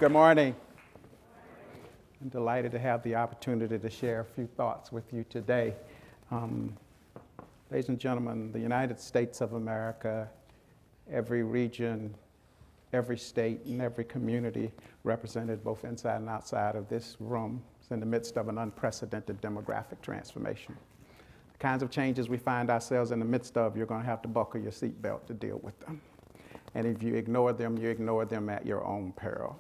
Good morning. I'm delighted to have the opportunity to share a few thoughts with you today. Ladies and gentlemen, the United States of America, every region, every state, and every community represented both inside and outside of this room is in the midst of an unprecedented demographic transformation. The kinds of changes we find ourselves in the midst of, you're going to have to buckle your seatbelt to deal with them. And if you ignore them, you ignore them at your own peril.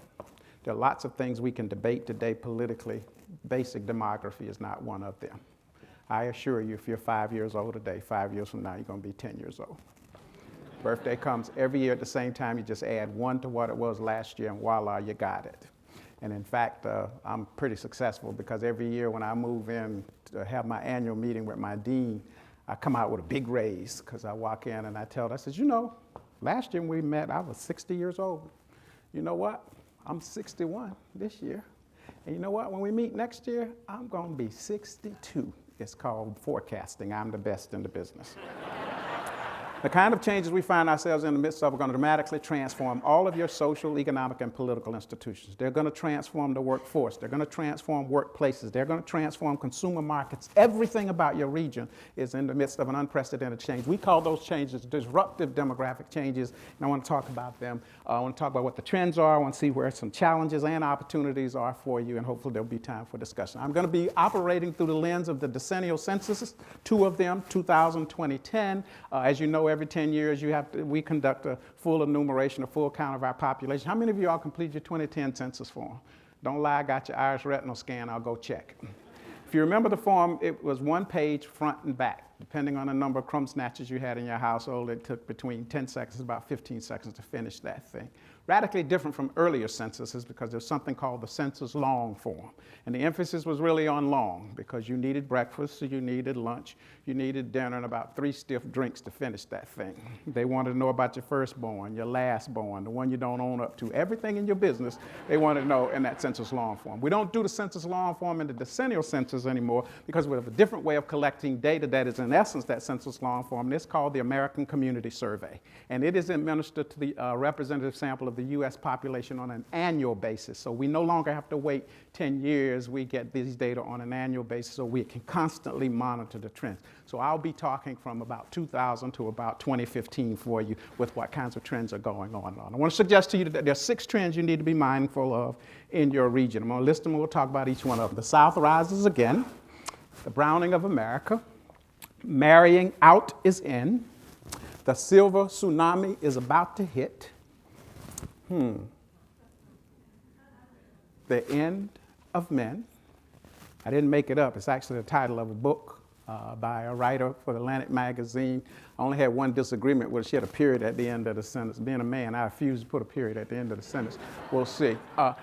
There are lots of things we can debate today politically. Basic demography is not one of them. I assure you, if you're 5 years old today, 5 years from now, you're going to be 10 years old. Birthday comes every year at the same time. You just add one to what it was last year, and voila, you got it. And in fact, I'm pretty successful because every year when I move in to have my annual meeting with my dean, I come out with a big raise because I walk in and I tell her, I said, you know, last year when we met, I was 60 years old. You know what? I'm 61 this year. And you know what? When we meet next year, I'm going to be 62. It's called forecasting. I'm the best in the business. The kind of changes we find ourselves in the midst of are going to dramatically transform all of your social, economic, and political institutions. They're going to transform the workforce. They're going to transform workplaces. They're going to transform consumer markets. Everything about your region is in the midst of an unprecedented change. We call those changes disruptive demographic changes, and I want to talk about them. I want to talk about what the trends are. I want to see where some challenges and opportunities are for you, and hopefully there'll be time for discussion. I'm going to be operating through the lens of the decennial censuses, two of them, 2000, 2010. As you know, every 10 years, we conduct a full enumeration, a full count of our population. How many of you all completed your 2010 census form? Don't lie, I got your iris retinal scan, I'll go check. If you remember the form, it was one page front and back. Depending on the number of crumb snatchers you had in your household, it took between 10 seconds and about 15 seconds to finish that thing. Radically different from earlier censuses because there's something called the census long form. And the emphasis was really on long because you needed breakfast, so you needed lunch, you needed dinner, and about 3 stiff drinks to finish that thing. They wanted to know about your firstborn, your lastborn, the one you don't own up to. Everything in your business, they wanted to know in that census long form. We don't do the census long form in the decennial census anymore because we have a different way of collecting data that is in essence that census long form, and it's called the American Community Survey. And it is administered to the representative sample of the U.S. population on an annual basis. So we no longer have to wait 10 years. We get these data on an annual basis so we can constantly monitor the trends. So I'll be talking from about 2000 to about 2015 for you with what kinds of trends are going on. I want to suggest to you that there are 6 trends you need to be mindful of in your region. I'm going to list them and we'll talk about each one of them. The South rises again, the browning of America, marrying out is in, the silver tsunami is about to hit, the end of men. I didn't make it up. It's actually the title of a book by a writer for Atlantic magazine. I only had one disagreement with her. She had a period at the end of the sentence. Being a man, I refuse to put a period at the end of the sentence. We'll see.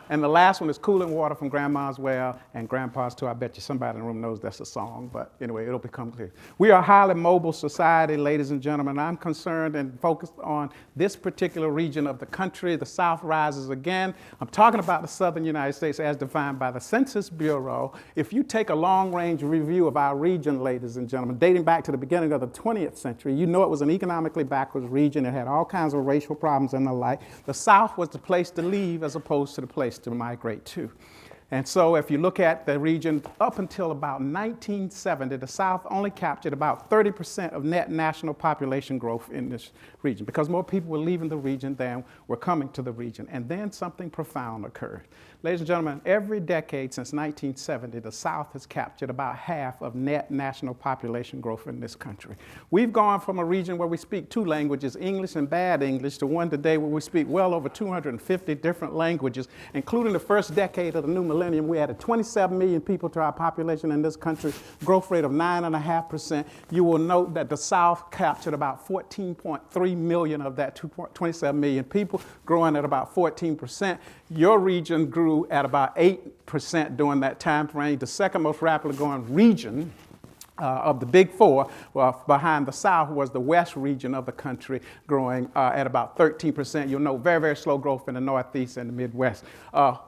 And the last one is Cooling Water from Grandma's Well and Grandpa's Too. I bet you somebody in the room knows that's a song, but anyway, it'll become clear. We are a highly mobile society, ladies and gentlemen. I'm concerned and focused on this particular region of the country. The South rises again. I'm talking about the Southern United States as defined by the Census Bureau. If you take a long-range review of our region, ladies and gentlemen, dating back to the beginning of the 20th century, you know it was an economically backwards region. It had all kinds of racial problems and the like. The South was the place to leave as opposed to the place to migrate to. And so if you look at the region up until about 1970, the South only captured about 30% of net national population growth in this region because more people were leaving the region than were coming to the region. And then something profound occurred. Ladies and gentlemen, every decade since 1970, the South has captured about half of net national population growth in this country. We've gone from a region where we speak 2 languages, English and bad English, to one today where we speak well over 250 different languages, including the first decade of the new millennium. We added 27 million people to our population in this country, growth rate of 9.5%. You will note that the South captured about 14.3 million of that 27 million people, growing at about 14%. Your region grew at about 8% during that time frame. The second most rapidly growing region of the big four, well, behind the South was the West region of the country, growing at about 13%. You'll know very, very slow growth in the Northeast and the Midwest.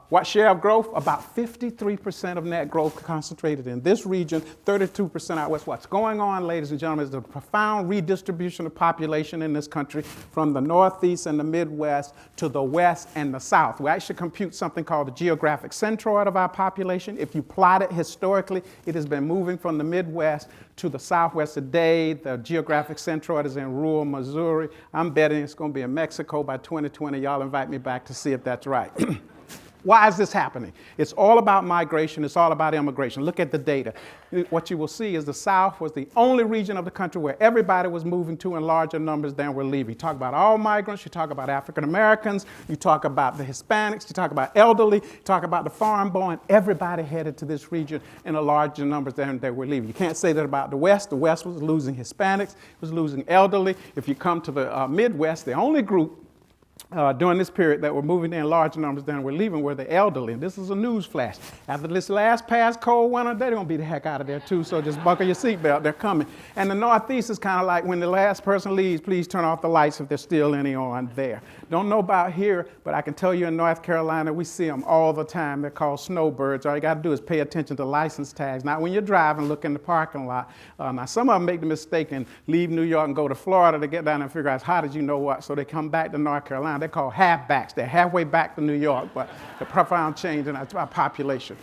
What share of growth? About 53% of net growth concentrated in this region, 32% out west. What's going on, ladies and gentlemen, is the profound redistribution of population in this country from the Northeast and the Midwest to the West and the South. We actually compute something called the geographic centroid of our population. If you plot it historically, it has been moving from the Midwest to the Southwest today. The geographic centroid is in rural Missouri. I'm betting it's going to be in Mexico by 2020. Y'all invite me back to see if that's right. Why is this happening? It's all about migration. It's all about immigration. Look at the data. What you will see is the South was the only region of the country where everybody was moving to in larger numbers than were leaving. You talk about all migrants, you talk about African Americans, you talk about the Hispanics, you talk about elderly, you talk about the foreign-born. Everybody headed to this region in a larger numbers than they were leaving. You can't say that about the West. The West was losing Hispanics, was losing elderly. If you come to the Midwest, the only group during this period that were moving in large numbers than were leaving were the elderly. And this is a news flash. After this last past cold winter, they're going to be the heck out of there too, so just buckle your seatbelt. They're coming. And the Northeast is kind of like when the last person leaves, please turn off the lights if there's still any on there. Don't know about here, but I can tell you in North Carolina, we see them all the time. They're called snowbirds. All you got to do is pay attention to license tags. Not when you're driving, look in the parking lot. Now, some of them make the mistake and leave New York and go to Florida to get down and figure out how did you know what, so they come back to North Carolina. They're called halfbacks. They're halfway back to New York, but the profound change in our population.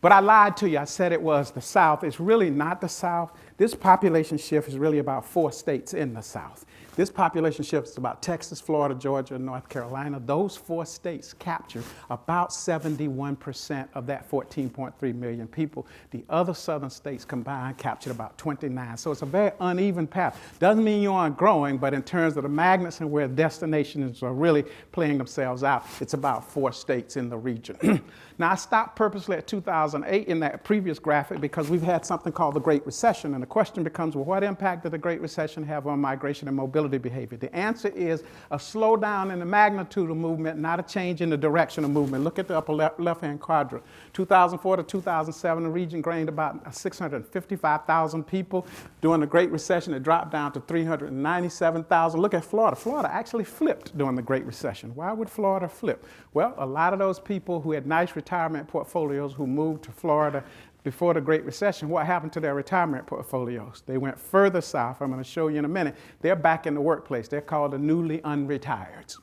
But I lied to you. I said it was the South. It's really not the South. This population shift is really about 4 states in the South. This population shift is about Texas, Florida, Georgia, and North Carolina. Those 4 states capture about 71% of that 14.3 million people. The other southern states combined captured about 29. So it's a very uneven path. Doesn't mean you aren't growing, but in terms of the magnets and where destinations are really playing themselves out, it's about 4 states in the region. Now, I stopped purposely at 2008 in that previous graphic because we've had something called the Great Recession. And the question becomes, well, what impact did the Great Recession have on migration and mobility behavior? The answer is a slowdown in the magnitude of movement, not a change in the direction of movement. Look at the upper left-hand quadrant. 2004 to 2007, the region gained about 655,000 people. During the Great Recession, it dropped down to 397,000. Look at Florida. Florida actually flipped during the Great Recession. Why would Florida flip? Well, a lot of those people who had nice retirement portfolios who moved to Florida before the Great Recession, what happened to their retirement portfolios? They went further south. I'm going to show you in a minute. They're back in the workplace. They're called the newly unretireds.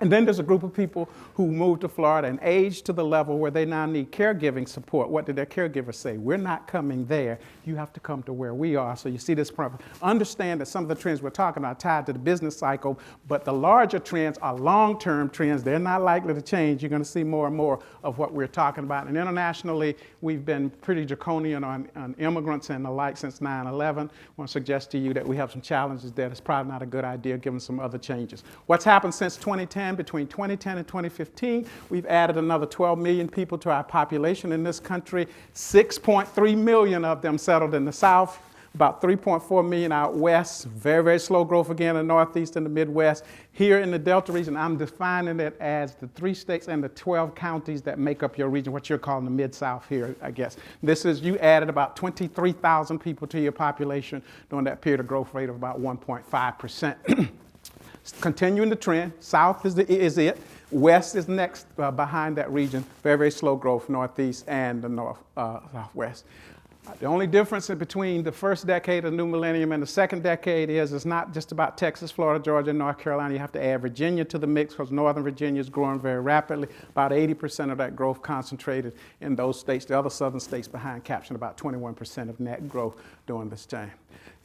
And then there's a group of people who moved to Florida and aged to the level where they now need caregiving support. What did their caregivers say? We're not coming there. You have to come to where we are. So you see this problem. Understand that some of the trends we're talking about are tied to the business cycle, but the larger trends are long-term trends. They're not likely to change. You're going to see more and more of what we're talking about. And internationally, we've been pretty draconian on immigrants and the like since 9/11. I want to suggest to you that we have some challenges there. It's probably not a good idea given some other changes. What's happened since 2010? Between 2010 and 2015, we've added another 12 million people to our population in this country. 6.3 million of them settled in the South, about 3.4 million out west. Very, very slow growth again in the Northeast and the Midwest. Here in the Delta region, I'm defining it as the 3 states and the 12 counties that make up your region, what you're calling the Mid-South here, I guess. This is, you added about 23,000 people to your population during that period of growth rate of about 1.5%. Continuing the trend, South is it. West is next behind that region. Very, very slow growth, Northeast and the Southwest. The only difference between the first decade of the new millennium and the second decade is it's not just about Texas, Florida, Georgia, and North Carolina. You have to add Virginia to the mix because Northern Virginia is growing very rapidly. About 80% of that growth concentrated in those states. The other southern states behind capturing about 21% of net growth during this time.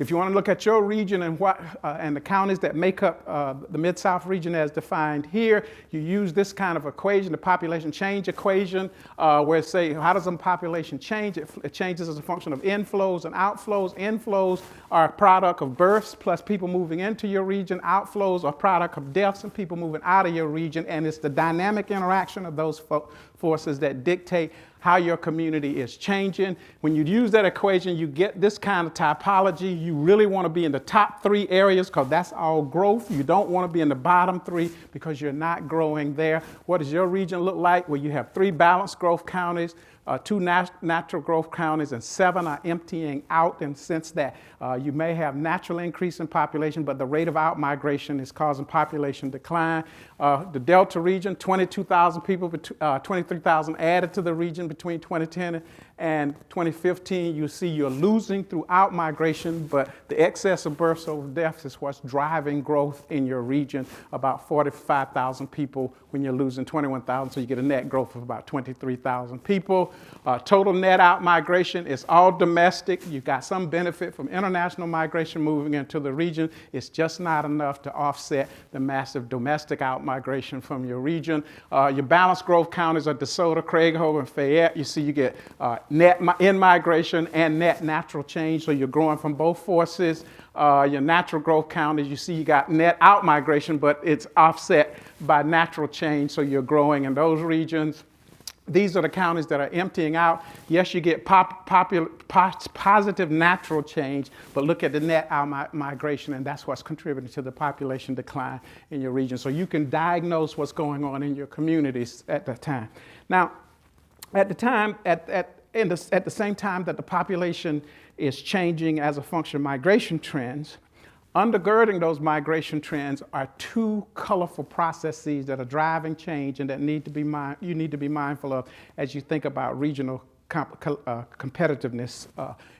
If you want to look at your region and and the counties that make up the Mid-South region as defined here, you use this kind of equation, the population change equation, where it say, how does the population change? It changes as a function of inflows and outflows. Inflows are a product of births plus people moving into your region. Outflows are a product of deaths and people moving out of your region. And it's the dynamic interaction of those forces that dictate how your community is changing. When you use that equation, you get this kind of typology. You really want to be in the top 3 areas because that's all growth. You don't want to be in the bottom 3 because you're not growing there. What does your region look like? Well, you have 3 balanced growth counties, 2 natural growth counties, and 7 are emptying out in the sense that you may have natural increase in population, but the rate of outmigration is causing population decline. The Delta region, 22,000 people, 23,000 added to the region between 2010 and 2015. You see you're losing through outmigration, but the excess of births over deaths is what's driving growth in your region, about 45,000 people when you're losing 21,000, so you get a net growth of about 23,000 people. Total net outmigration is all domestic. You've got some benefit from international migration moving into the region. It's just not enough to offset the massive domestic outmigration from your region. Your balanced growth counties are DeSoto, Craighoe, and Fayette. You see you get net in-migration and net natural change, so you're growing from both forces. Your natural growth counties, you see you got net out-migration, but it's offset by natural change, so you're growing in those regions. These are the counties that are emptying out. Yes, you get positive natural change, but look at the net out-migration, and that's what's contributing to the population decline in your region. So you can diagnose what's going on in your communities at that time. Now, at the same time that the population is changing as a function of migration trends, undergirding those migration trends are 2 colorful processes that are driving change and that you need to be mindful of as you think about regional competitiveness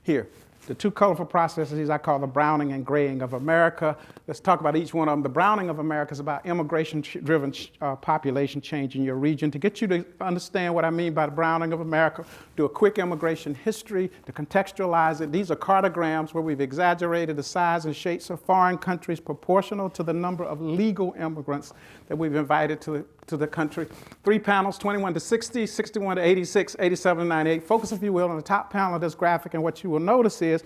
here. The 2 colorful processes I call the browning and graying of America. Let's talk about each one of them. The browning of America is about immigration-driven population change in your region. To get you to understand what I mean by the browning of America, do a quick immigration history to contextualize it. These are cartograms where we've exaggerated the size and shapes of foreign countries proportional to the number of legal immigrants that we've invited to the country. 3 panels, 21 to 60, 61 to 86, 87 to 98. Focus, if you will, on the top panel of this graphic, and what you will notice is,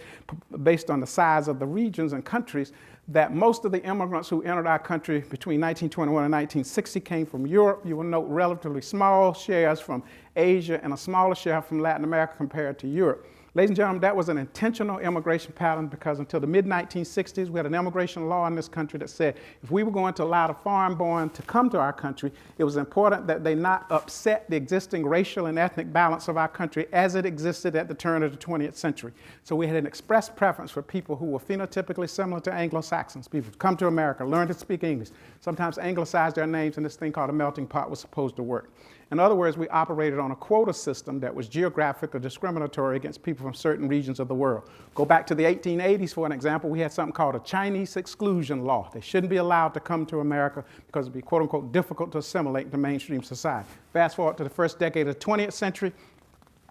based on the size of the regions and countries, that most of the immigrants who entered our country between 1921 and 1960 came from Europe. You will note relatively small shares from Asia and a smaller share from Latin America compared to Europe. Ladies and gentlemen, that was an intentional immigration pattern because until the mid-1960s, we had an immigration law in this country that said if we were going to allow the foreign-born to come to our country, it was important that they not upset the existing racial and ethnic balance of our country as it existed at the turn of the 20th century. So we had an express preference for people who were phenotypically similar to Anglo-Saxons. People who come to America, learn to speak English, sometimes anglicized their names, and this thing called a melting pot was supposed to work. In other words, we operated on a quota system that was geographic or discriminatory against people from certain regions of the world. Go back to the 1880s, for an example, we had something called a Chinese exclusion law. They shouldn't be allowed to come to America because it would be, quote unquote, difficult to assimilate into mainstream society. Fast forward to the first decade of the 20th century,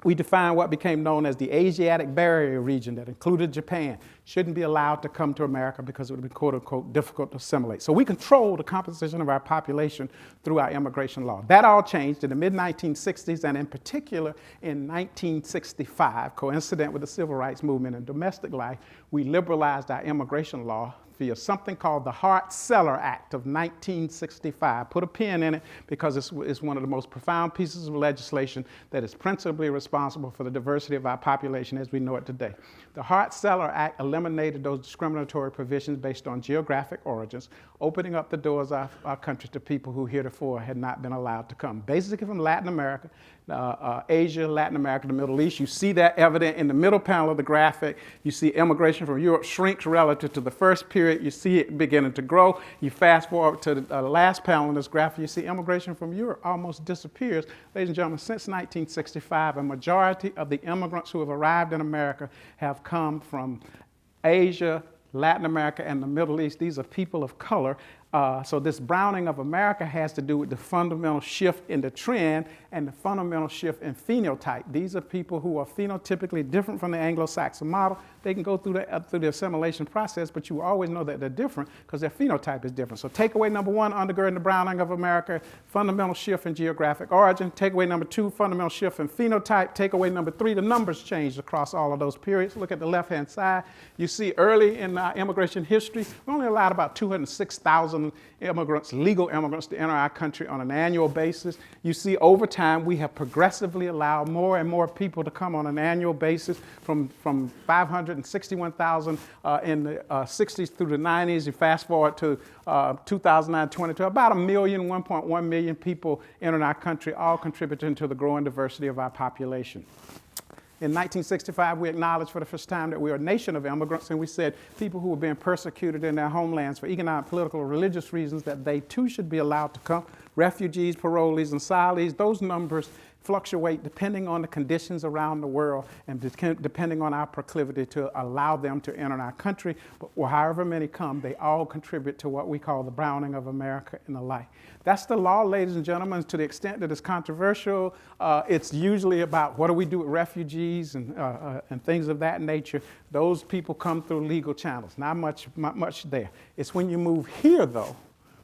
we defined what became known as the Asiatic Barrier region that included Japan. Shouldn't be allowed to come to America because it would be, quote unquote, difficult to assimilate. So we control the composition of our population through our immigration law. That all changed in the mid-1960s, and in particular in 1965, coincident with the civil rights movement and domestic life, we liberalized our immigration law via something called the Hart-Celler Act of 1965. Put a pin in it because it's one of the most profound pieces of legislation that is principally responsible for the diversity of our population as we know it today. The Hart-Celler Act eliminated those discriminatory provisions based on geographic origins, opening up the doors of our country to people who heretofore had not been allowed to come. Basically from Latin America, Asia, Latin America, the Middle East. You see that evident in the middle panel of the graphic. You see immigration from Europe shrinks relative to the first period. You see it beginning to grow. You fast forward to the last panel in this graphic, you see immigration from Europe almost disappears. Ladies and gentlemen, since 1965, a majority of the immigrants who have arrived in America have come from Asia, Latin America, and the Middle East. These are people of color. So this browning of America has to do with the fundamental shift in the trend and the fundamental shift in phenotype. These are people who are phenotypically different from the Anglo-Saxon model. They can go through the assimilation process, but you always know that they're different because their phenotype is different. So takeaway number 1, undergirding the browning of America, fundamental shift in geographic origin. Takeaway number 2, fundamental shift in phenotype. Takeaway number 3, the numbers changed across all of those periods. Look at the left-hand side. You see early in immigration history, we only allowed about 206,000 100,000 immigrants, legal immigrants, to enter our country on an annual basis. You see, over time, we have progressively allowed more and more people to come on an annual basis from 561,000 in the 60s through the 90s. You fast forward to 2009, 2022, about 1.1 million people entering our country, all contributing to the growing diversity of our population. In 1965, we acknowledged for the first time that we are a nation of immigrants, and we said people who were being persecuted in their homelands for economic, political, or religious reasons, that they too should be allowed to come. Refugees, parolees, and asylees, those numbers fluctuate depending on the conditions around the world and depending on our proclivity to allow them to enter our country. But however many come, they all contribute to what we call the browning of America and the like. That's the law, ladies and gentlemen. To the extent that it's controversial, it's usually about what do we do with refugees and things of that nature. Those people come through legal channels, not much there. It's when you move here, though,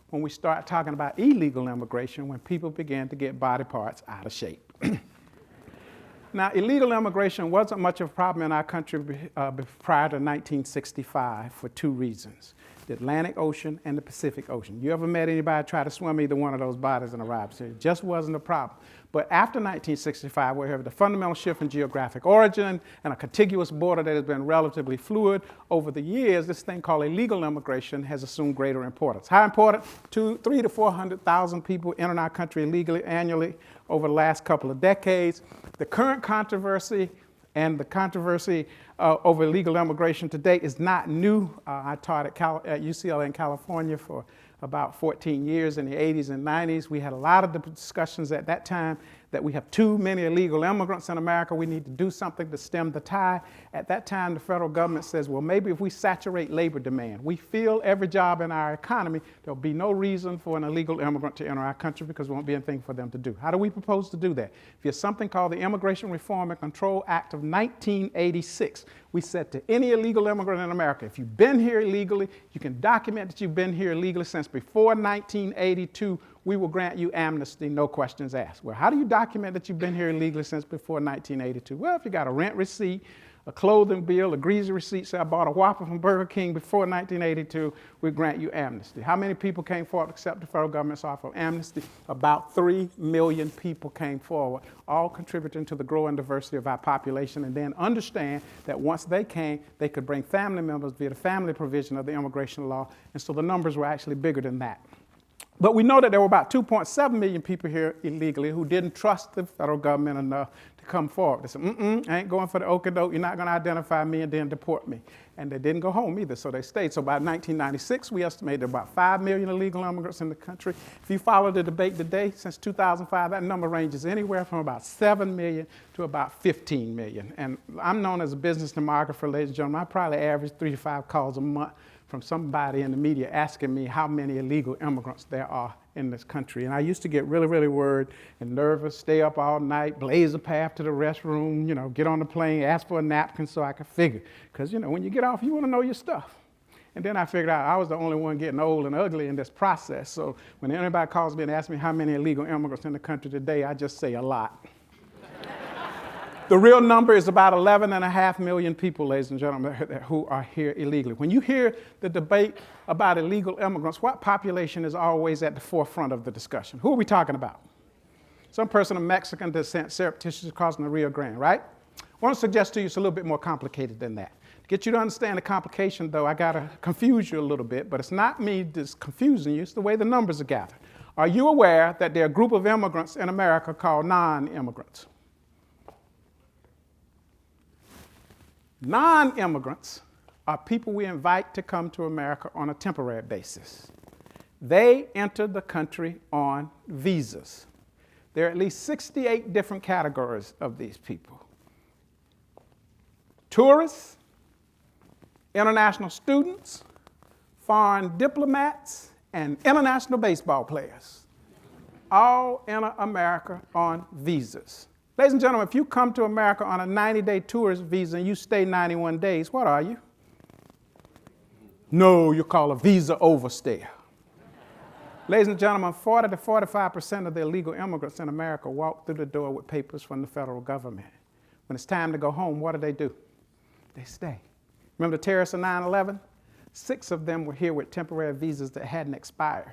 when we start talking about illegal immigration, when people begin to get body parts out of shape. Now, illegal immigration wasn't much of a problem in our country prior to 1965 for two reasons: the Atlantic Ocean and the Pacific Ocean. You ever met anybody try to swim either one of those bodies and arrive? So it just wasn't a problem. But after 1965, we have the fundamental shift in geographic origin and a contiguous border that has been relatively fluid. Over the years, this thing called illegal immigration has assumed greater importance. How important? 300,000 to 400,000 people enter our country illegally annually over the last couple of decades. The current controversy and the controversy over illegal immigration today is not new. I taught at UCLA in California for about 14 years in the 80s and 90s. We had a lot of discussions at that time that we have too many illegal immigrants in America. We need to do something to stem the tide. At that time, the federal government says, well, maybe if we saturate labor demand, we fill every job in our economy, there'll be no reason for an illegal immigrant to enter our country because there won't be anything for them to do. How do we propose to do that? There's something called the Immigration Reform and Control Act of 1986. We said to any illegal immigrant in America, if you've been here illegally, you can document that you've been here illegally since before 1982, we will grant you amnesty, no questions asked. Well, how do you document that you've been here illegally since before 1982? Well, if you got a rent receipt, a clothing bill, a greasy receipt, say I bought a Whopper from Burger King before 1982, we grant you amnesty. How many people came forward to accept the federal government's offer of amnesty? About 3 million people came forward, all contributing to the growing diversity of our population, and then understand that once they came, they could bring family members via the family provision of the immigration law, and so the numbers were actually bigger than that. But we know that there were about 2.7 million people here illegally who didn't trust the federal government enough to come forward. They said, I ain't going for the okie-doke, you're not going to identify me and then deport me. And they didn't go home either, so they stayed. So by 1996, we estimated about 5 million illegal immigrants in the country. If you follow the debate today, since 2005, that number ranges anywhere from about 7 million to about 15 million. And I'm known as a business demographer, ladies and gentlemen. I probably average 3 to 5 calls a month from somebody in the media asking me how many illegal immigrants there are in this country. And I used to get really, really worried and nervous, stay up all night, blaze a path to the restroom, get on the plane, ask for a napkin so I could figure. Because, when you get off, you want to know your stuff. And then I figured out I was the only one getting old and ugly in this process. So when anybody calls me and asks me how many illegal immigrants in the country today, I just say a lot. The real number is about 11.5 million people, ladies and gentlemen, who are here illegally. When you hear the debate about illegal immigrants, what population is always at the forefront of the discussion? Who are we talking about? Some person of Mexican descent surreptitiously crossing the Rio Grande, right? I want to suggest to you it's a little bit more complicated than that. To get you to understand the complication, though, I got to confuse you a little bit, but it's not me just confusing you, it's the way the numbers are gathered. Are you aware that there are a group of immigrants in America called non-immigrants? Non-immigrants are people we invite to come to America on a temporary basis. They enter the country on visas. There are at least 68 different categories of these people. Tourists, international students, foreign diplomats, and international baseball players all enter America on visas. Ladies and gentlemen, if you come to America on a 90-day tourist visa and you stay 91 days, what are you? No, you call a visa overstay. Ladies and gentlemen, 40 to 45% of the illegal immigrants in America walk through the door with papers from the federal government. When it's time to go home, what do? They stay. Remember the terrorists of 9/11? 6 of them were here with temporary visas that hadn't expired.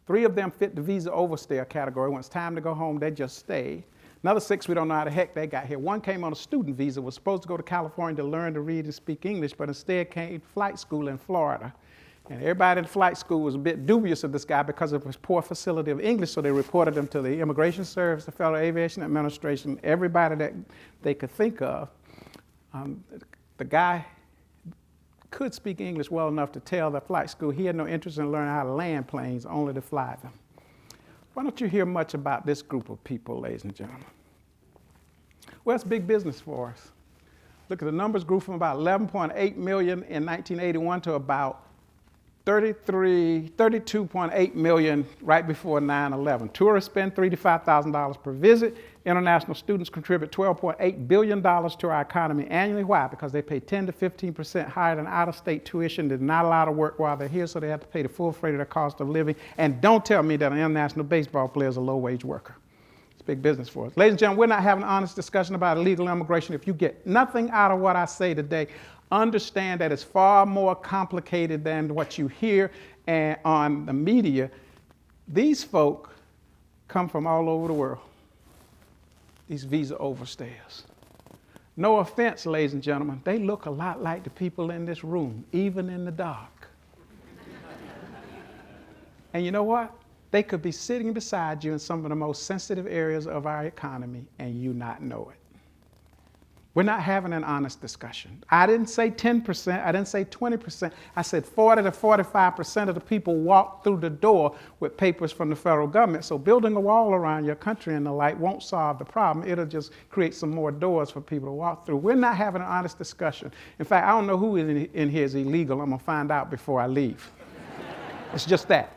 3 of them fit the visa overstay category. When it's time to go home, they just stayed. Another 6, we don't know how the heck they got here. 1 came on a student visa, was supposed to go to California to learn to read and speak English, but instead came to flight school in Florida. And everybody in flight school was a bit dubious of this guy because of his poor facility of English, so they reported him to the Immigration Service, the Federal Aviation Administration, everybody that they could think of. The guy could speak English well enough to tell the flight school he had no interest in learning how to land planes, only to fly them. Why don't you hear much about this group of people, ladies and gentlemen? Well, it's big business for us. Look at the numbers grew from about 11.8 million in 1981 to about 32.8 million right before 9/11. Tourists spend $3,000 to $5,000 per visit. International students contribute $12.8 billion to our economy annually. Why? Because they pay 10 to 15% higher than out-of-state tuition. They're not allowed to work while they're here, so they have to pay the full freight of their cost of living. And don't tell me that an international baseball player is a low-wage worker. It's big business for us. Ladies and gentlemen, we're not having an honest discussion about illegal immigration. If you get nothing out of what I say today, understand that it's far more complicated than what you hear on the media. These folk come from all over the world, these visa overstayers. No offense, ladies and gentlemen, they look a lot like the people in this room, even in the dark. And you know what? They could be sitting beside you in some of the most sensitive areas of our economy and you not know it. We're not having an honest discussion. I didn't say 10%, I didn't say 20%. I said 40 to 45% of the people walk through the door with papers from the federal government. So building a wall around your country and the like won't solve the problem. It'll just create some more doors for people to walk through. We're not having an honest discussion. In fact, I don't know who in here is illegal. I'm going to find out before I leave. It's just that.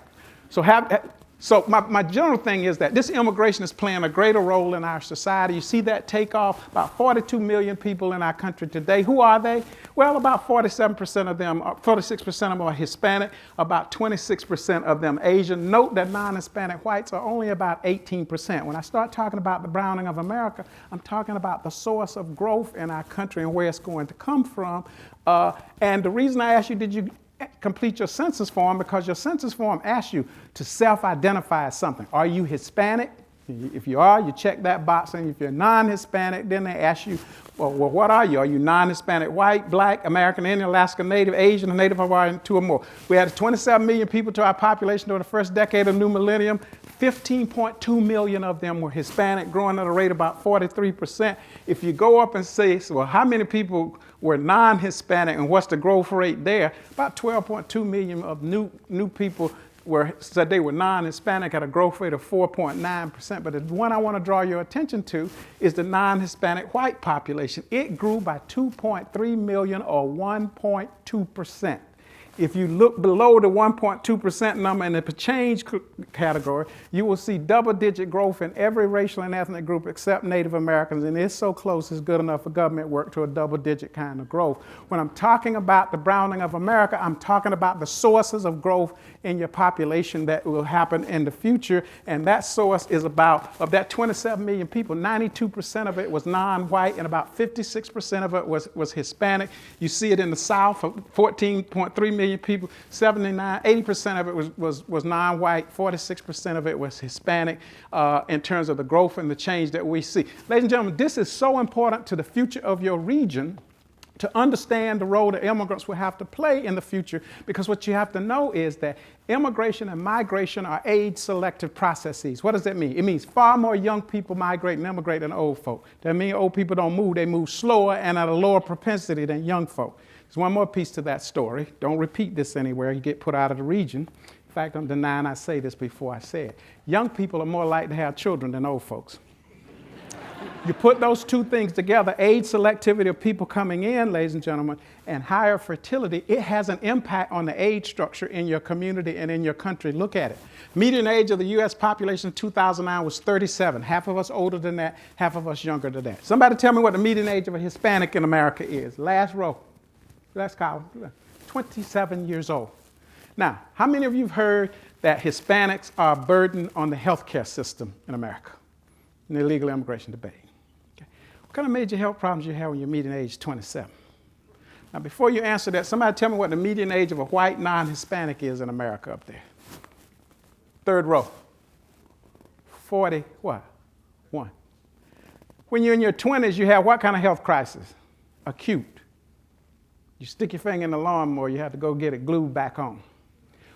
So my general thing is that this immigration is playing a greater role in our society. You see that take off? About 42 million people in our country today. Who are they? Well, about 46% of them are Hispanic, about 26% of them Asian. Note that non-Hispanic whites are only about 18%. When I start talking about the browning of America, I'm talking about the source of growth in our country and where it's going to come from. And the reason I asked you, did you complete your census form, because your census form asks you to self-identify as something. Are you Hispanic? If you are, you check that box, and if you're non-Hispanic, then they ask you, well, what are you? Are you non-Hispanic, white, black, American Indian, Alaska Native, Asian, or Native Hawaiian, 2 or more? We had 27 million people to our population during the first decade of the new millennium. 15.2 million of them were Hispanic, growing at a rate of about 43%. If you go up and say, well, how many people were non-Hispanic and what's the growth rate there? About 12.2 million of new people said they were non-Hispanic at a growth rate of 4.9%. But the one I want to draw your attention to is the non-Hispanic white population. It grew by 2.3 million or 1.2%. If you look below the 1.2% number in the change category, you will see double-digit growth in every racial and ethnic group except Native Americans, and it's so close it's good enough for government work to a double-digit kind of growth. When I'm talking about the browning of America, I'm talking about the sources of growth in your population that will happen in the future, and that source is about, of that 27 million people, 92% of it was non-white, and about 56% of it was Hispanic. You see it in the South, 14.3 million people, 80% of it was non-white, 46% of it was Hispanic in terms of the growth and the change that we see. Ladies and gentlemen, this is so important to the future of your region to understand the role that immigrants will have to play in the future, because what you have to know is that immigration and migration are age-selective processes. What does that mean? It means far more young people migrate and immigrate than old folk. That means old people don't move, they move slower and at a lower propensity than young folk. There's one more piece to that story. Don't repeat this anywhere, you get put out of the region. In fact, I'm denying I say this before I say it. Young people are more likely to have children than old folks. You put those two things together, age selectivity of people coming in, ladies and gentlemen, and higher fertility, it has an impact on the age structure in your community and in your country. Look at it. Median age of the U.S. population in 2009 was 37. Half of us older than that, half of us younger than that. Somebody tell me what the median age of a Hispanic in America is. Last row. Last column. 27 years old. Now, how many of you have heard that Hispanics are a burden on the healthcare system in America in the illegal immigration debate? Okay. What kind of major health problems do you have when your median age is 27? Now, before you answer that, somebody tell me what the median age of a white non-Hispanic is in America up there. Third row. 40, what? 1. When you're in your 20s, you have what kind of health crisis? Acute. You stick your finger in the lawnmower, you have to go get it glued back on.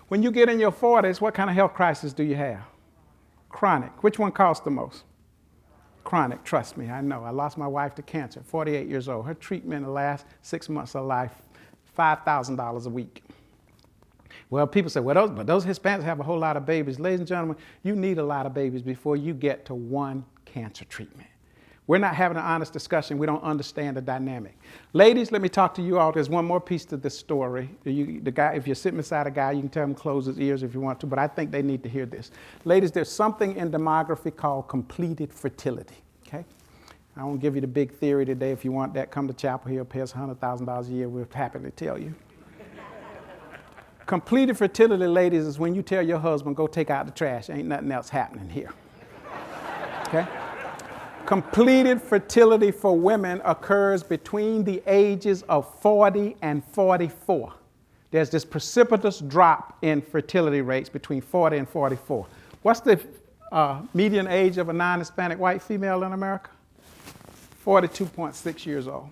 When you get in your 40s, what kind of health crisis do you have? Chronic. Which one costs the most? Chronic, trust me, I know. I lost my wife to cancer, 48 years old. Her treatment in the last 6 months of life, $5,000 a week. Well, people say, well, those Hispanics have a whole lot of babies. Ladies and gentlemen, you need a lot of babies before you get to one cancer treatment. We're not having an honest discussion. We don't understand the dynamic. Ladies, let me talk to you all. There's one more piece to this story. The guy, if you're sitting beside a guy, you can tell him to close his ears if you want to, but I think they need to hear this. Ladies, there's something in demography called completed fertility, okay? I won't give you the big theory today. If you want that, come to Chapel Hill, pay us $100,000 a year. We'll happily tell you. Completed fertility, ladies, is when you tell your husband, go take out the trash. Ain't nothing else happening here, okay? Completed fertility for women occurs between the ages of 40 and 44. There's this precipitous drop in fertility rates between 40 and 44. What's the median age of a non-Hispanic white female in America? 42.6 years old.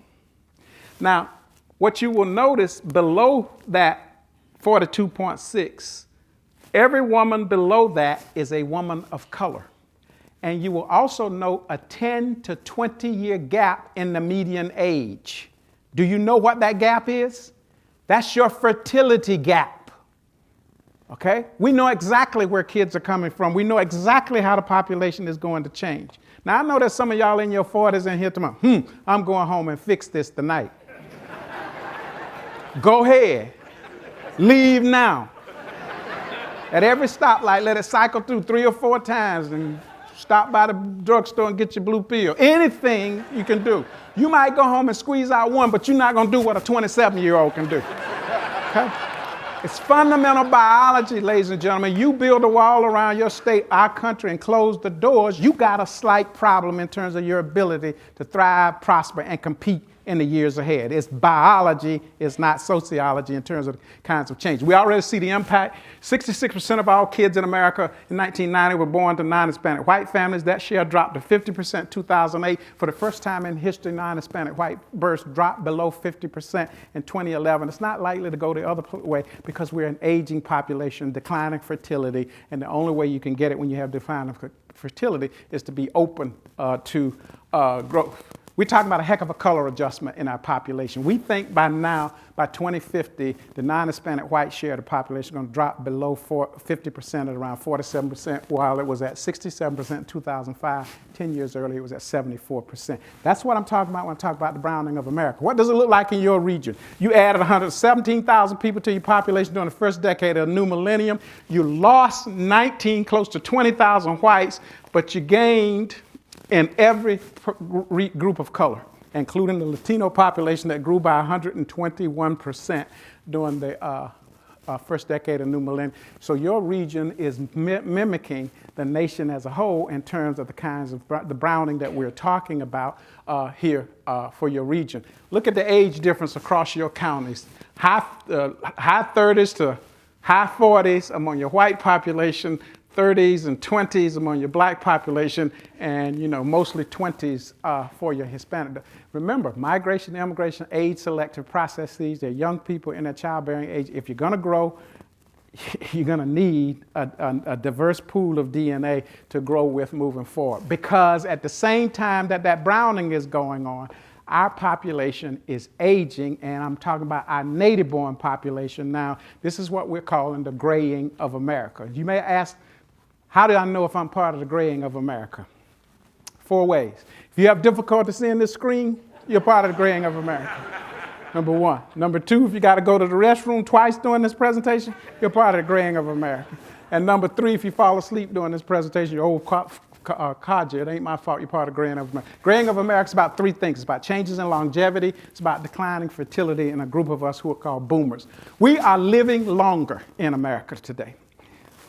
Now, what you will notice below that 42.6, every woman below that is a woman of color. And you will also note a 10 to 20 year gap in the median age. Do you know what that gap is? That's your fertility gap. Okay? We know exactly where kids are coming from. We know exactly how the population is going to change. Now, I know there's some of y'all in your 40s in here tomorrow. I'm going home and fix this tonight. Go ahead. Leave now. At every stoplight, let it cycle through 3 or 4 times and stop by the drugstore and get your blue pill. Anything you can do. You might go home and squeeze out one, but you're not going to do what a 27-year-old can do. Okay? It's fundamental biology, ladies and gentlemen. You build a wall around your state, our country, and close the doors, you got a slight problem in terms of your ability to thrive, prosper, and compete in the years ahead. It's biology, it's not sociology in terms of the kinds of change. We already see the impact. 66% of all kids in America in 1990 were born to non-Hispanic white families. That share dropped to 50% in 2008. For the first time in history, non-Hispanic white births dropped below 50% in 2011. It's not likely to go the other way because we're an aging population, declining fertility, and the only way you can get it when you have declining fertility is to be open to growth. We're talking about a heck of a color adjustment in our population. We think by now, by 2050, the non-Hispanic white share of the population is going to drop below 50% at around 47%, while it was at 67% in 2005. 10 years earlier, it was at 74%. That's what I'm talking about when I talk about the browning of America. What does it look like in your region? You added 117,000 people to your population during the first decade of the new millennium. You lost 19, close to 20,000 whites, but you gained in every group of color, including the Latino population that grew by 121% during the first decade of new millennium. So your region is mimicking the nation as a whole in terms of the kinds of the browning that we're talking about here for your region. Look at the age difference across your counties. High 30s to high 40s among your white population, 30s and 20s among your black population, and mostly 20s for your Hispanic. Remember, migration, immigration, age-selective processes. They're young people in their childbearing age. If you're going to grow, you're going to need a diverse pool of DNA to grow with moving forward. Because at the same time that browning is going on, our population is aging, and I'm talking about our native-born population now. This is what we're calling the graying of America. You may ask, how do I know if I'm part of the graying of America? 4 ways. If you have difficulty seeing this screen, you're part of the graying of America. Number 1. Number 2, if you got to go to the restroom twice during this presentation, you're part of the graying of America. And number 3, if you fall asleep during this presentation, you're old codger, it ain't my fault, you're part of graying of America. Graying of America is about 3 things. It's about changes in longevity, it's about declining fertility, and a group of us who are called boomers. We are living longer in America today.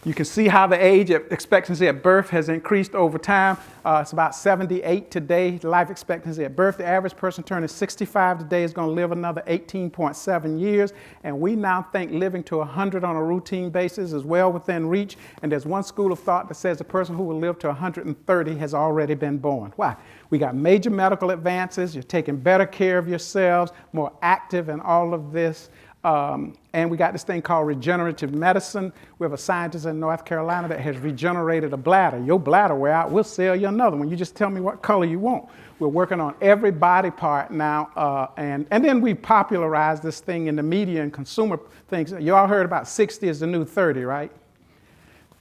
You can see how the age expectancy at birth has increased over time. It's about 78 today, life expectancy at birth. The average person turning 65 today is going to live another 18.7 years. And we now think living to 100 on a routine basis is well within reach. And there's one school of thought that says the person who will live to 130 has already been born. Why? We got major medical advances. You're taking better care of yourselves, more active in all of this. And we got this thing called regenerative medicine. We have a scientist in North Carolina that has regenerated a bladder. Your bladder wear out, we'll sell you another one. You just tell me what color you want. We're working on every body part now. And then we popularized this thing in the media and consumer things. You all heard about 60 is the new 30, right?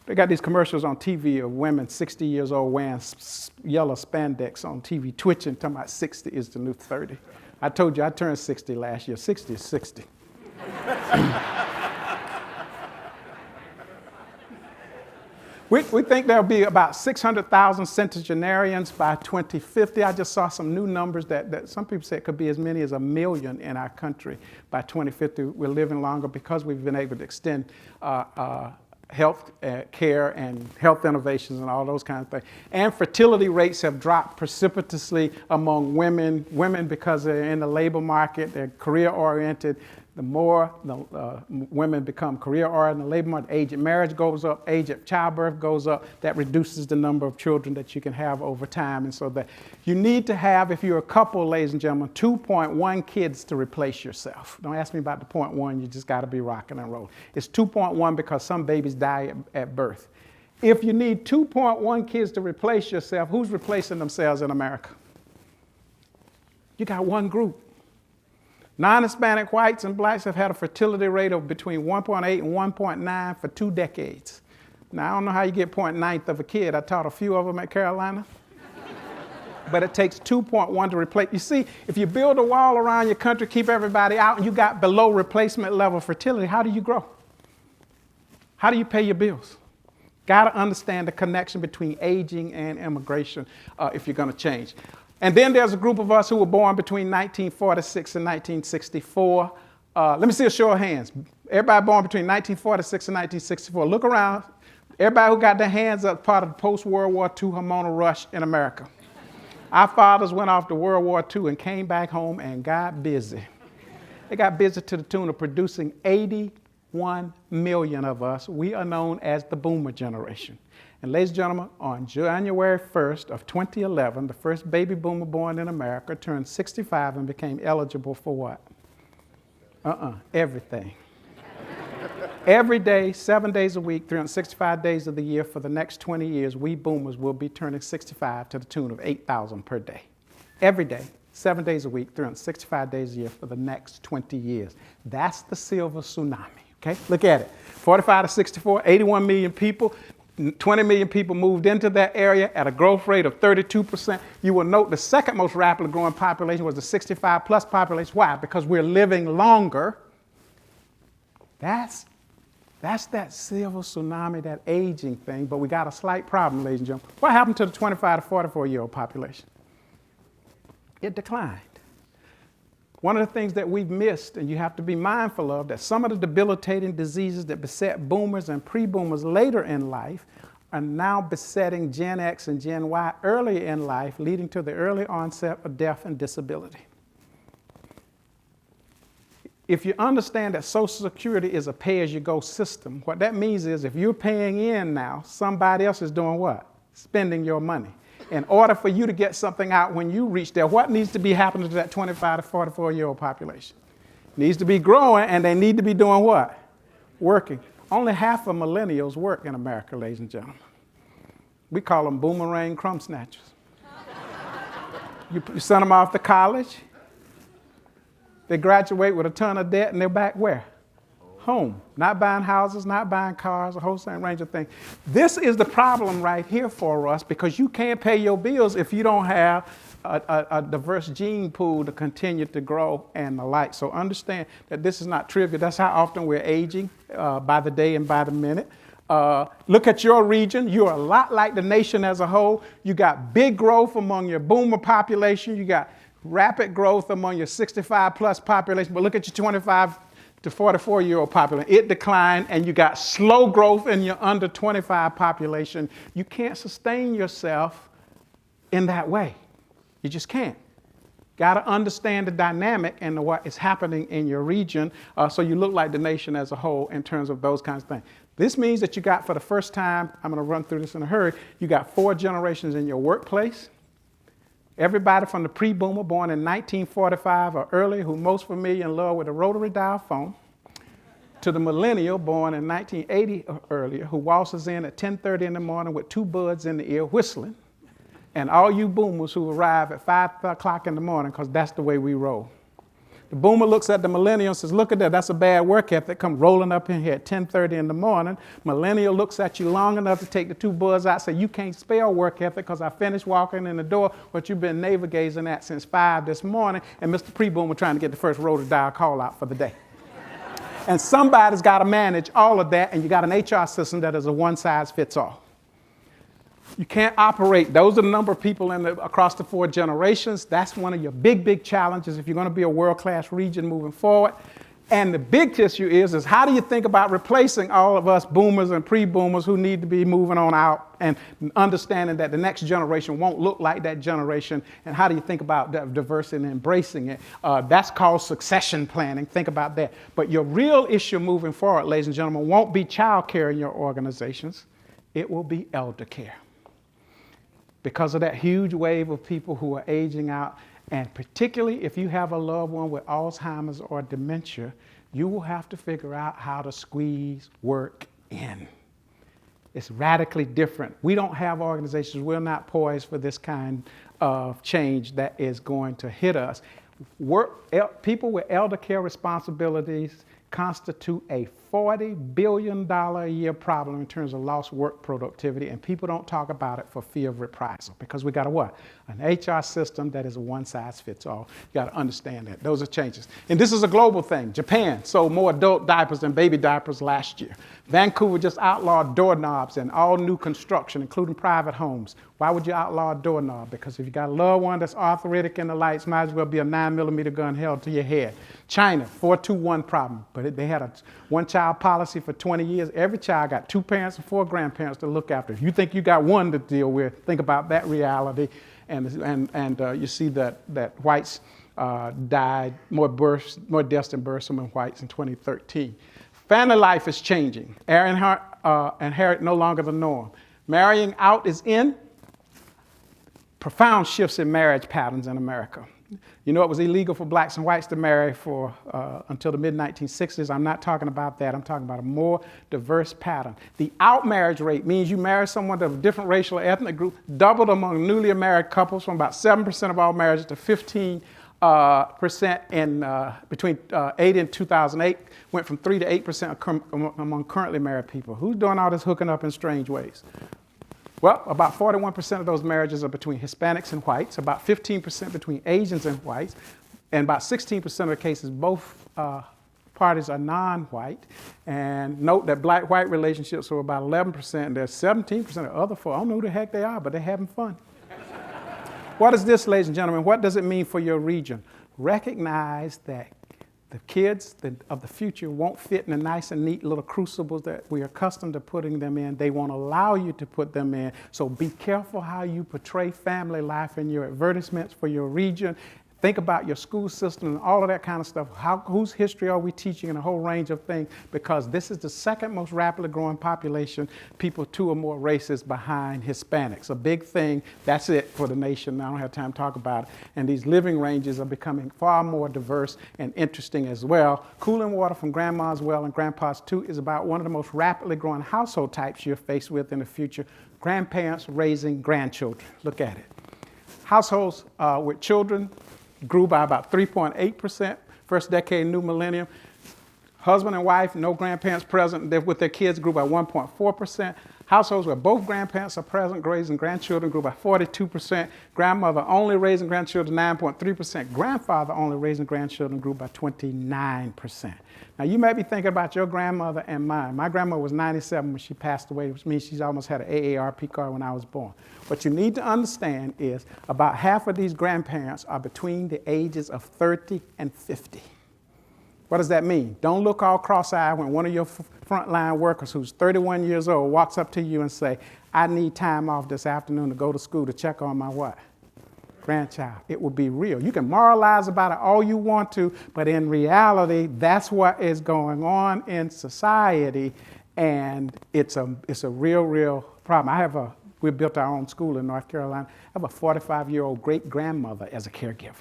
They got these commercials on TV of women 60 years old wearing yellow spandex on TV, twitching, talking about 60 is the new 30. I told you I turned 60 last year. 60 is 60. We think there'll be about 600,000 centenarians by 2050. I just saw some new numbers that some people say it could be as many as 1 million in our country by 2050. We're living longer because we've been able to extend health care and health innovations and all those kinds of things. And fertility rates have dropped precipitously among women because they're in the labor market, they're career-oriented. The more women become career-oriented in the labor market, age of marriage goes up, age of childbirth goes up. That reduces the number of children that you can have over time. And so that you need to have, if you're a couple, ladies and gentlemen, 2.1 kids to replace yourself. Don't ask me about the 0.1, you just got to be rocking and rolling. It's 2.1 because some babies die at birth. If you need 2.1 kids to replace yourself, who's replacing themselves in America? You got one group. Non-Hispanic whites and blacks have had a fertility rate of between 1.8 and 1.9 for 2 decades. Now, I don't know how you get 0.9 of a kid. I taught a few of them at Carolina. But it takes 2.1 to replace. You see, if you build a wall around your country, keep everybody out, and you got below replacement level fertility, how do you grow? How do you pay your bills? Got to understand the connection between aging and immigration if you're going to change. And then there's a group of us who were born between 1946 and 1964. Let me see a show of hands. Everybody born between 1946 and 1964. Look around. Everybody who got their hands up, part of the post-World War II hormonal rush in America. Our fathers went off to World War II and came back home and got busy. They got busy to the tune of producing 81 million of us. We are known as the boomer generation. And ladies and gentlemen, on January 1st of 2011, the first baby boomer born in America turned 65 and became eligible for what? Everything. Every day, 7 days a week, 365 days of the year for the next 20 years, we boomers will be turning 65 to the tune of 8,000 per day. Every day, 7 days a week, 365 days a year for the next 20 years. That's the silver tsunami, okay? Look at it. 45 to 64, 81 million people. 20 million people moved into that area at a growth rate of 32%. You will note the second most rapidly growing population was the 65 plus population. Why? Because we're living longer. That's that silver tsunami, that aging thing, but we got a slight problem, ladies and gentlemen. What happened to the 25 to 44-year-old population? It declined. One of the things that we've missed, and you have to be mindful of, that some of the debilitating diseases that beset boomers and pre-boomers later in life are now besetting Gen X and Gen Y early in life, leading to the early onset of death and disability. If you understand that Social Security is a pay-as-you-go system, what that means is if you're paying in now, somebody else is doing what? Spending your money. In order for you to get something out when you reach there, what needs to be happening to that 25 to 44-year-old population? It needs to be growing, and they need to be doing what? Working. Only half of millennials work in America, ladies and gentlemen. We call them boomerang crumb snatchers. You send them off to college. They graduate with a ton of debt, and they're back where? Home. Not buying houses, not buying cars, a whole certain range of things. This is the problem right here for us, because you can't pay your bills if you don't have a diverse gene pool to continue to grow and the like. So understand that this is not trivial. That's how often we're aging by the day and by the minute. Look at your region. You're a lot like the nation as a whole. You got big growth among your boomer population. You got rapid growth among your 65 plus population. But look at your 25 to to 44-year-old population. It declined, and you got slow growth in your under 25 population. You can't sustain yourself in that way. You just can't. Got to understand the dynamic and what is happening in your region so you look like the nation as a whole in terms of those kinds of things. This means that you got, for the first time, I'm going to run through this in a hurry, you got 4 generations in your workplace. Everybody from the pre-boomer born in 1945 or earlier, who most familiar in love with a rotary dial phone, to the millennial born in 1980 or earlier, who waltzes in at 10:30 in the morning with 2 buds in the ear whistling, and all you boomers who arrive at 5 o'clock in the morning, because that's the way we roll. The boomer looks at the millennial and says, look at that, that's a bad work ethic, come rolling up in here at 10:30 in the morning. Millennial looks at you long enough to take the 2 buds out, say, you can't spell work ethic because I finished walking in the door, what you've been navel gazing at since 5 this morning, and Mr. Pre-Boomer trying to get the first rotary dial call out for the day. And somebody's got to manage all of that, and you got an HR system that is a one-size-fits-all. You can't operate. Those are the number of people across the 4 generations. That's one of your big, big challenges if you're going to be a world-class region moving forward. And the big issue is how do you think about replacing all of us boomers and pre-boomers who need to be moving on out and understanding that the next generation won't look like that generation? And how do you think about diversity and embracing it? That's called succession planning. Think about that. But your real issue moving forward, ladies and gentlemen, won't be child care in your organizations. It will be elder care. Because of that huge wave of people who are aging out, and particularly if you have a loved one with Alzheimer's or dementia, you will have to figure out how to squeeze work in. It's radically different. We don't have organizations, we're not poised for this kind of change that is going to hit us. People with elder care responsibilities constitute a $40 billion a year problem in terms of lost work productivity, and people don't talk about it for fear of reprisal, because we got a what? An HR system that is a one-size-fits-all. You got to understand that. Those are changes. And this is a global thing. Japan sold more adult diapers than baby diapers last year. Vancouver just outlawed doorknobs in all new construction, including private homes. Why would you outlaw a doorknob? Because if you got a loved one that's arthritic in the lights, might as well be a 9mm gun held to your head. China, 4-2-1 problem, but they had a one-child policy for 20 years. Every child got 2 parents and 4 grandparents to look after. If you think you got one to deal with, think about that reality. And you see that whites died, more deaths than births among whites in 2013. Family life is changing. Inherit no longer the norm. Marrying out is in. Profound shifts in marriage patterns in America. You know, it was illegal for blacks and whites to marry until the mid-1960s. I'm not talking about that. I'm talking about a more diverse pattern. The out-marriage rate means you marry someone of a different racial or ethnic group, doubled among newly married couples from about 7% of all marriages to 15% in between 8 and 2008, went from 3 to 8% among currently married people. Who's doing all this hooking up in strange ways? Well, about 41% of those marriages are between Hispanics and whites, about 15% between Asians and whites, and about 16% of the cases both parties are non-white. And note that black-white relationships are about 11%, and there's 17% of other folks. I don't know who the heck they are, but they're having fun. What is this, ladies and gentlemen? What does it mean for your region? Recognize that the kids of the future won't fit in the nice and neat little crucibles that we're accustomed to putting them in. They won't allow you to put them in. So be careful how you portray family life in your advertisements for your region. Think about your school system and all of that kind of stuff. Whose history are we teaching and a whole range of things? Because this is the second most rapidly growing population, people 2 or more races behind Hispanics. A big thing. That's it for the nation. I don't have time to talk about it. And these living ranges are becoming far more diverse and interesting as well. Cooling water from grandma's well and grandpa's too is about one of the most rapidly growing household types you're faced with in the future. Grandparents raising grandchildren. Look at it. Households with children grew by about 3.8%, first decade new millennium. Husband and wife, no grandparents present with their kids, grew by 1.4%. Households where both grandparents are present, raising grandchildren, grew by 42%. Grandmother only raising grandchildren, 9.3%. Grandfather only raising grandchildren grew by 29%. Now, you may be thinking about your grandmother and mine. My grandmother was 97 when she passed away, which means she's almost had an AARP card when I was born. What you need to understand is about half of these grandparents are between the ages of 30 and 50. What does that mean? Don't look all cross-eyed when one of your frontline workers who's 31 years old walks up to you and say, I need time off this afternoon to go to school to check on my what? Grandchild. It will be real. You can moralize about it all you want to, but in reality, that's what is going on in society, and it's a real problem. We built our own school in North Carolina. I have a 45-year-old great-grandmother as a caregiver.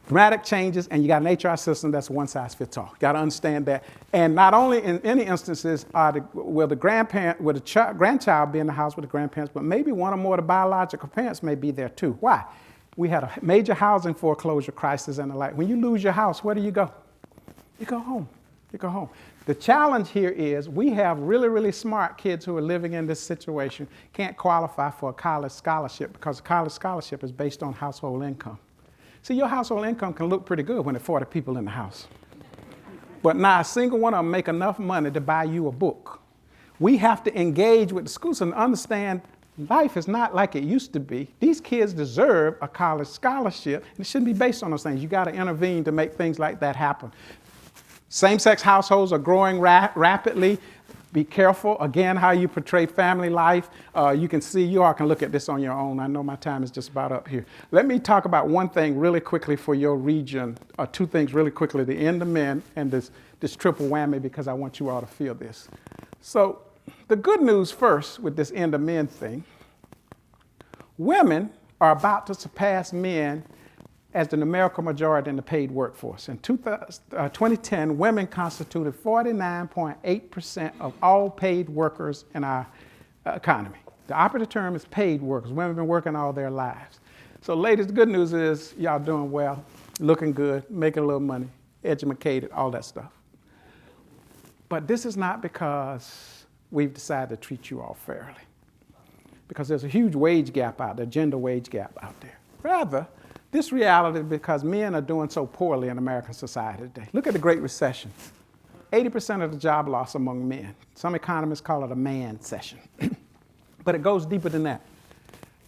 Dramatic changes, and you got an HR system that's one size fits all. You got to understand that. And not only in any instances will the grandchild be in the house with the grandparents, but maybe one or more of the biological parents may be there too. Why? We had a major housing foreclosure crisis and the like. When you lose your house, where do you go? You go home. You go home. The challenge here is we have really smart kids who are living in this situation, can't qualify for a college scholarship because a college scholarship is based on household income. See, your household income can look pretty good when there are 40 people in the house. But not a single one of them make enough money to buy you a book. We have to engage with the schools and understand life is not like it used to be. These kids deserve a college scholarship, and it shouldn't be based on those things. You got to intervene to make things like that happen. Same-sex households are growing rapidly. Be careful, again, how you portray family life. You can see, you all can look at this on your own. I know my time is just about up here. Let me talk about one thing really quickly for your region, or two things really quickly, the end of men and this triple whammy, because I want you all to feel this. So the good news first with this end of men thing, women are about to surpass men as the numerical majority in the paid workforce. In 2010, women constituted 49.8% of all paid workers in our economy. The operative term is paid workers. Women have been working all their lives. So ladies, the good news is y'all doing well, looking good, making a little money, educated, all that stuff. But this is not because we've decided to treat you all fairly. Because there's a huge wage gap out there, gender wage gap out there. Rather, this reality is because men are doing so poorly in American society today. Look at the Great Recession. 80% of the job loss among men. Some economists call it a man recession. But it goes deeper than that.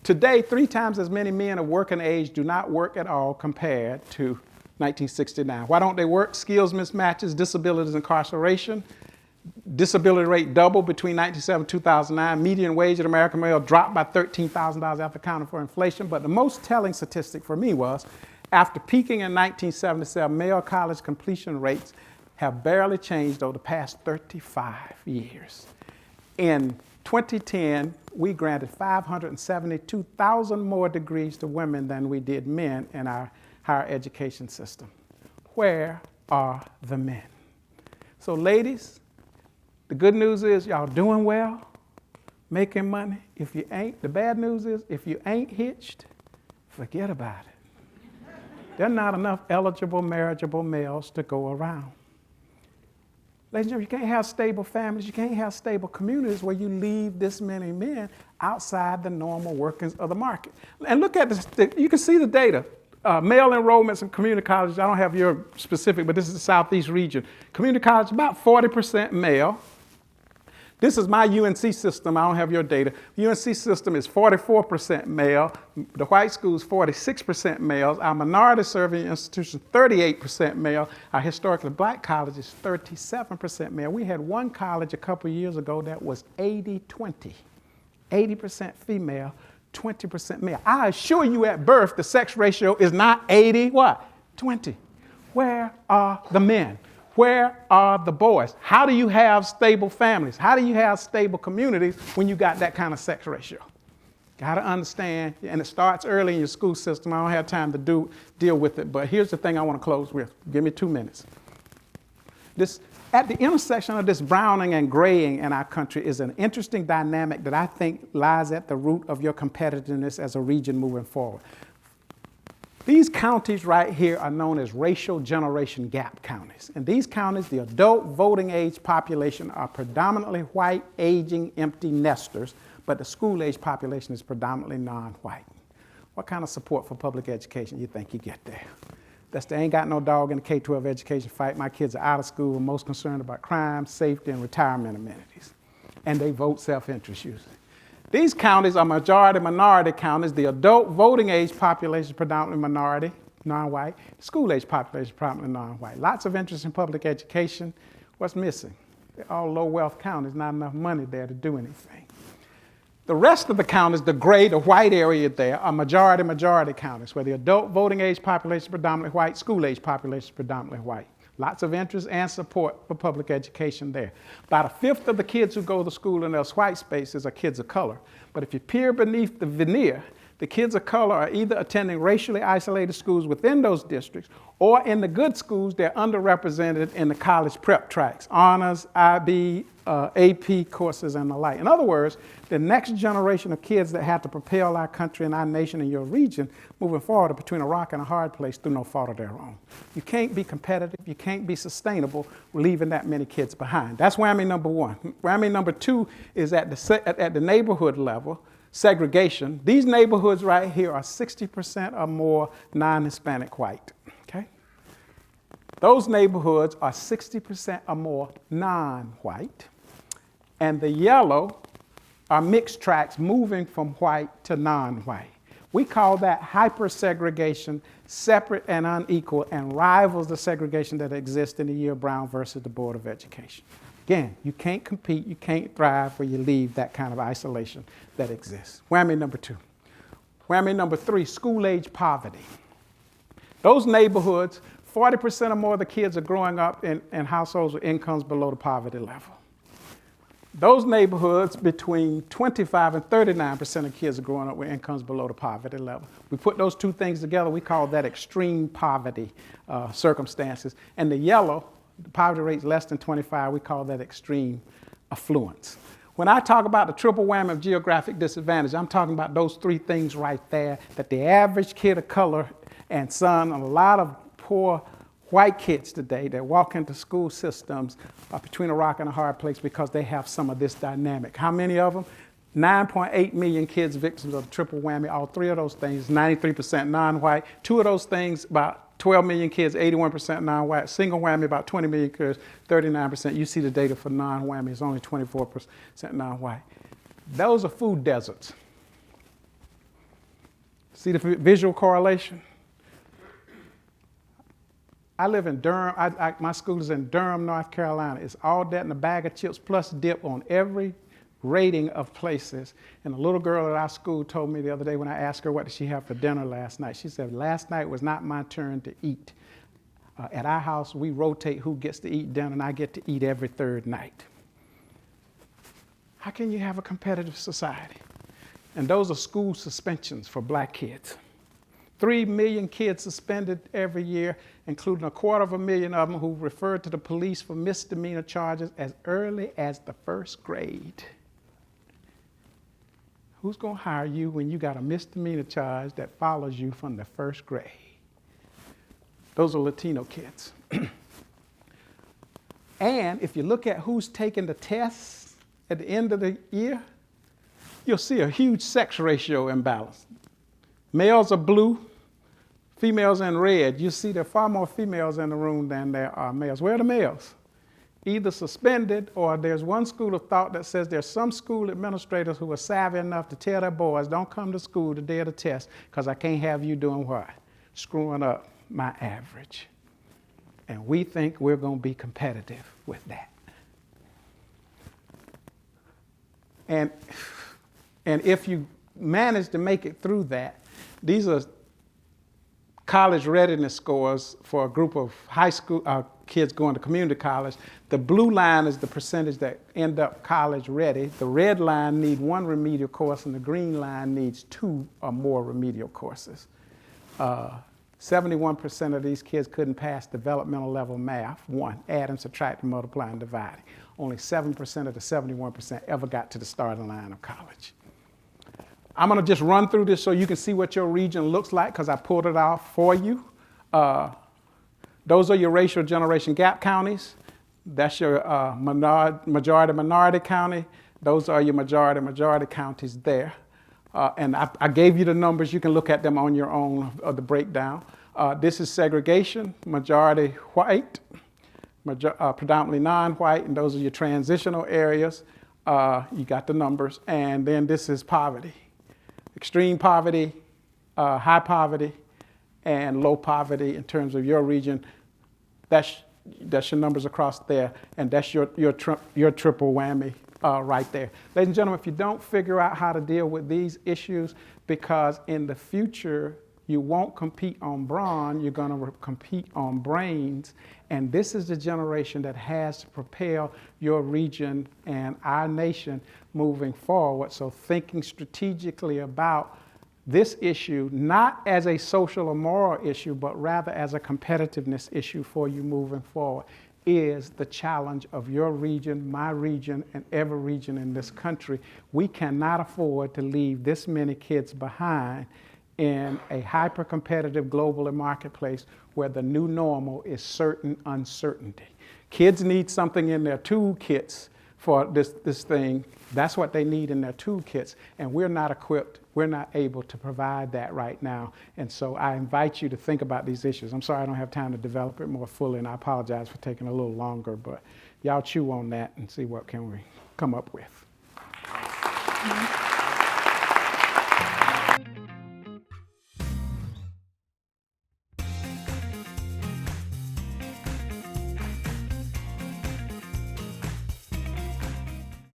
Today, 3 times as many men of working age do not work at all compared to 1969. Why don't they work? Skills mismatches, disabilities, incarceration. Disability rate doubled between 1997 and 2009. Median wage in American male dropped by $13,000 after accounting for inflation. But the most telling statistic for me was, after peaking in 1977, male college completion rates have barely changed over the past 35 years. In 2010, we granted 572,000 more degrees to women than we did men in our higher education system. Where are the men? So ladies, the good news is y'all doing well, making money. If you ain't, the bad news is if you ain't hitched, forget about it. There are not enough eligible, marriageable males to go around. Ladies and gentlemen, you can't have stable families, you can't have stable communities where you leave this many men outside the normal workings of the market. And look at this, you can see the data. Male enrollments in community colleges, I don't have your specific, but this is the Southeast region. Community college, about 40% male. This is my UNC system. I don't have your data. The UNC system is 44% male. The white schools, 46% males. Our minority serving institutions, 38% male. Our historically black colleges, 37% male. We had one college a couple years ago that was 80-20. 80% female, 20% male. I assure you at birth, the sex ratio is not 80, what? 20. Where are the men? Where are the boys? How do you have stable families? How do you have stable communities when you got that kind of sex ratio? Got to understand, and it starts early in your school system. I don't have time to deal with it, but here's the thing I want to close with. Give me 2 minutes. At the intersection of this browning and graying in our country is an interesting dynamic that I think lies at the root of your competitiveness as a region moving forward. These counties right here are known as racial generation gap counties. In these counties, the adult voting age population are predominantly white, aging, empty nesters, but the school age population is predominantly non-white. What kind of support for public education you think you get there? They ain't got no dog in the K-12 education fight. My kids are out of school and most concerned about crime, safety, and retirement amenities. And they vote self-interest usually. These counties are majority-minority counties. The adult voting age population is predominantly minority, non-white. School-age population, predominantly non-white. Lots of interest in public education. What's missing? They're all low-wealth counties, not enough money there to do anything. The rest of the counties, the gray, the white area there, are majority counties, where the adult voting age population is predominantly white, school-age population is predominantly white. Lots of interest and support for public education there. About a fifth of the kids who go to school in those white spaces are kids of color. But if you peer beneath the veneer, the kids of color are either attending racially isolated schools within those districts, or in the good schools, they're underrepresented in the college prep tracks, honors, IB, AP courses, and the like. In other words, the next generation of kids that have to propel our country and our nation and your region moving forward are between a rock and a hard place through no fault of their own. You can't be competitive, you can't be sustainable leaving that many kids behind. That's whammy number one. Whammy number two is at the neighborhood level. Segregation. These neighborhoods right here are 60% or more non-Hispanic white, okay? Those neighborhoods are 60% or more non-white. And the yellow are mixed tracts moving from white to non-white. We call that hyper-segregation, separate and unequal, and rivals the segregation that exists in the year Brown versus the Board of Education. Again, you can't compete, you can't thrive where you leave that kind of isolation that exists. Whammy number two. Whammy number three, school-age poverty. Those neighborhoods, 40% or more of the kids are growing up in households with incomes below the poverty level. Those neighborhoods, between 25 and 39% of kids are growing up with incomes below the poverty level. We put those two things together, we call that extreme poverty circumstances. And the yellow, the poverty rate's less than 25, we call that extreme affluence. When I talk about the triple whammy of geographic disadvantage, I'm talking about those three things right there, that the average kid of color and son, a lot of poor white kids today that walk into school systems are between a rock and a hard place because they have some of this dynamic. How many of them? 9.8 million kids victims of the triple whammy. All three of those things, 93% non-white. Two of those things, about 12 million kids, 81% non-white. Single whammy, about 20 million kids, 39%. You see the data for non-whammy, it's only 24% non-white. Those are food deserts. See the visual correlation? I live in Durham. My school is in Durham, North Carolina. It's all that and a bag of chips plus dip on every rating of places. And a little girl at our school told me the other day when I asked her what did she have for dinner last night. She said, last night was not my turn to eat. At our house, we rotate who gets to eat dinner, and I get to eat every third night. How can you have a competitive society? And those are school suspensions for black kids. 3 million kids suspended every year, including 250,000 of them who referred to the police for misdemeanor charges as early as the first grade. Who's going to hire you when you got a misdemeanor charge that follows you from the first grade? Those are Latino kids. And if you look at who's taking the tests at the end of the year, you'll see a huge sex ratio imbalance. Males are blue, females in red. You see there are far more females in the room than there are males. Where are the males? Either suspended, or there's one school of thought that says there's some school administrators who are savvy enough to tell their boys, don't come to school the day of the test because I can't have you doing what? Screwing up my average. And we think we're going to be competitive with that. And if you manage to make it through that, these are college readiness scores for a group of high school kids going to community college. The blue line is the percentage that end up college ready. The red line needs one remedial course, and the green line needs 2 or more remedial courses. 71% of these kids couldn't pass developmental level math, adding, subtracting, multiplying, dividing. Only 7% of the 71% ever got to the starting line of college. I'm going to just run through this so you can see what your region looks like because I pulled it off for you. Those are your racial generation gap counties. That's your majority-minority county. Those are your majority counties there. And I gave you the numbers. You can look at them on your own of the breakdown. This is segregation, majority white, predominantly non-white, and those are your transitional areas. You got the numbers. And then this is poverty. Extreme poverty, high poverty, and low poverty in terms of your region, that's your numbers across there, and that's your triple whammy right there. Ladies and gentlemen, if you don't figure out how to deal with these issues, because in the future, you won't compete on brawn, you're going to compete on brains. And this is the generation that has to propel your region and our nation moving forward. So thinking strategically about this issue, not as a social or moral issue, but rather as a competitiveness issue for you moving forward, is the challenge of your region, my region, and every region in this country. We cannot afford to leave this many kids behind in a hyper-competitive global marketplace where the new normal is certain uncertainty. Kids need something in their toolkits for this thing. That's what they need in their toolkits, and we're not equipped, we're not able to provide that right now. And so I invite you to think about these issues. I'm sorry I don't have time to develop it more fully, and I apologize for taking a little longer, but y'all chew on that and see what can we come up with.